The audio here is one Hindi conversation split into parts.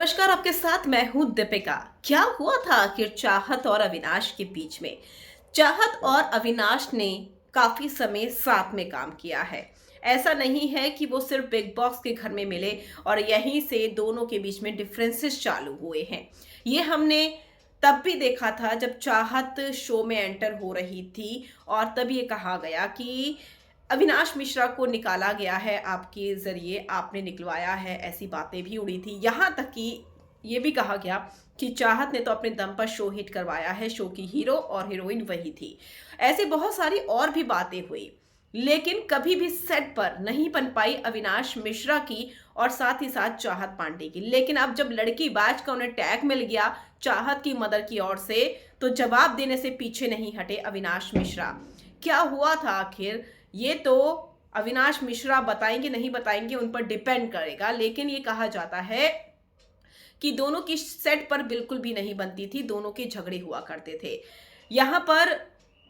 नमस्कार, आपके साथ मैं हूं दीपिका। क्या हुआ था आखिर चाहत और अविनाश के बीच में? चाहत और अविनाश ने काफी समय साथ में काम किया है। ऐसा नहीं है कि वो सिर्फ बिग बॉस के घर में मिले और यहीं से दोनों के बीच में डिफरेंसेस चालू हुए हैं। ये हमने तब भी देखा था जब चाहत शो में एंटर हो रही थी और तब ये कहा गया कि अविनाश मिश्रा को निकाला गया है, आपके ज़रिए आपने निकलवाया है, ऐसी बातें भी उड़ी थी। यहाँ तक कि ये भी कहा गया कि चाहत ने तो अपने दम पर शो हिट करवाया है, शो की हीरो और हीरोइन वही थी। ऐसी बहुत सारी और भी बातें हुई, लेकिन कभी भी सेट पर नहीं बन पाई अविनाश मिश्रा की और साथ ही साथ चाहत पांडे की। लेकिन अब जब लड़की बैच का उन्हें टैग मिल गया चाहत की मदर की ओर से, तो जवाब देने से पीछे नहीं हटे अविनाश मिश्रा। क्या हुआ था आखिर? ये तो अविनाश मिश्रा बताएंगे नहीं बताएंगे, उन पर डिपेंड करेगा। लेकिन ये कहा जाता है कि दोनों की सेट पर बिल्कुल भी नहीं बनती थी, दोनों के झगड़े हुआ करते थे। यहाँ पर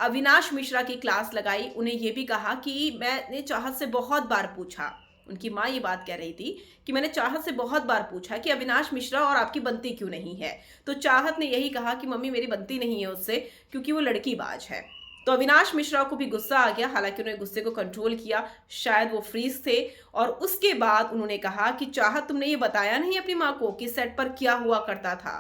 अविनाश मिश्रा की क्लास लगाई, उन्हें यह भी कहा कि मैंने चाहत से बहुत बार पूछा, उनकी माँ ये बात कह रही थी कि मैंने चाहत से बहुत बार पूछा कि अविनाश मिश्रा और आपकी बनती क्यों नहीं है। तो चाहत ने यही कहा कि मम्मी मेरी बनती नहीं है उससे, क्योंकि वो लड़की बाज है। तो अविनाश मिश्रा को भी गुस्सा आ गया, हालांकि उन्होंने गुस्से को कंट्रोल किया, शायद वो फ्रीज थे। और उसके बाद उन्होंने कहा कि चाहत तुमने ये बताया नहीं अपनी माँ को कि सेट पर क्या हुआ करता था।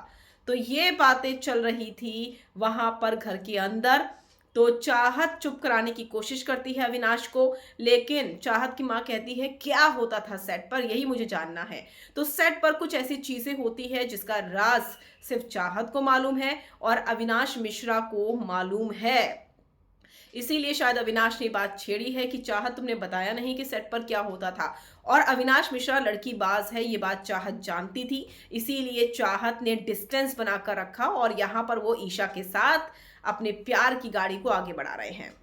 तो ये बातें चल रही थी वहां पर घर के अंदर। तो चाहत चुप कराने की कोशिश करती है अविनाश को, लेकिन चाहत की माँ कहती है क्या होता था सेट पर, यही मुझे जानना है। तो सेट पर कुछ ऐसी चीजें होती है जिसका राज सिर्फ चाहत को मालूम है और अविनाश मिश्रा को मालूम है। इसीलिए शायद अविनाश ने बात छेड़ी है कि चाहत तुमने बताया नहीं कि सेट पर क्या होता था। और अविनाश मिश्रा लड़की बाज है, ये बात चाहत जानती थी, इसीलिए चाहत ने डिस्टेंस बनाकर रखा और यहाँ पर वो ईशा के साथ अपने प्यार की गाड़ी को आगे बढ़ा रहे हैं।